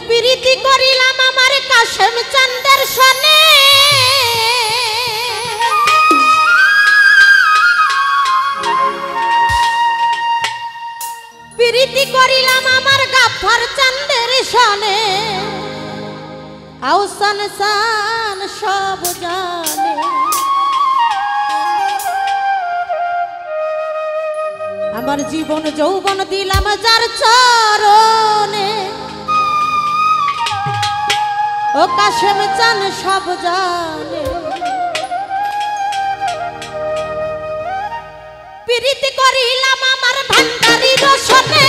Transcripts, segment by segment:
প্রীতি করিলাম আমার কাশেম চাঁদের সনে, প্রীতি করিলাম আমার গাফফার চাঁদের সনে। আউসান সান সব জানে, আমার জীবন যৌবন দিলাম যার চরণে। ও কাশেম চান সব জানে, প্রীতি করিলাম আমার ভান্ডারির সনে,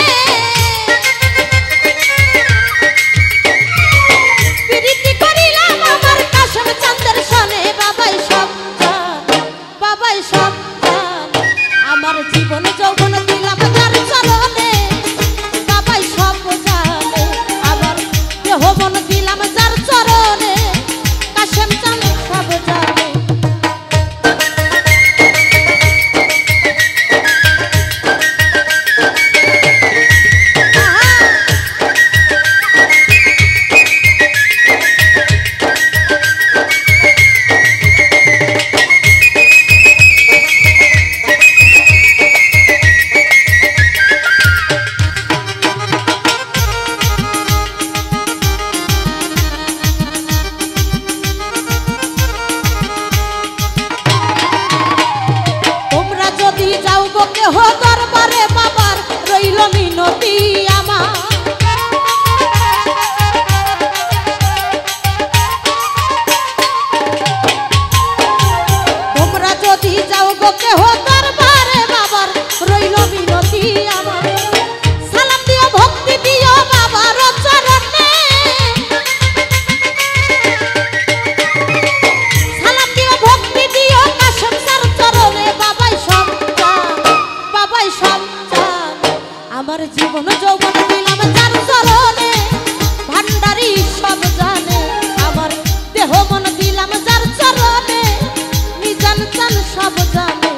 প্রীতি করিলাম আমার কাশেম চাঁদের সনে। বাবাই সব জানে, বাবাই সব জানে, আমার জীবন যৌবন দিলাম যার চরণে। বাবাই সব জানে, আমার দেহ মন দিলাম যার চরণে। কাশেম চাঁদ সব জানে। কেহ দরবারে বাবার রইল মিনতি আমার, তোমরা যদি যাও গো কেহ দরবারে বাবার রইল মিনতি আমার। সালাম দিও ভক্তি দিও বাবার চরণে, সালাম দিও ভক্তি দিও কাশেম চাঁর চরণে। বাবাই সব বাবাই সব জানে, আমার জীবন যৌবন দিলাম যার চরণে। ভান্ডারি সব জানে, আমার দেহ মন দিলাম যার চরণে। মিজান চান সব জানে,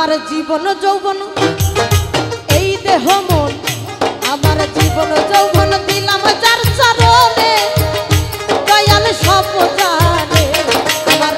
আমার জীবন যৌবন এই দেহ মন আমার জীবন যৌবন দিলাম যার চরণে দয়াল সব জানে আমার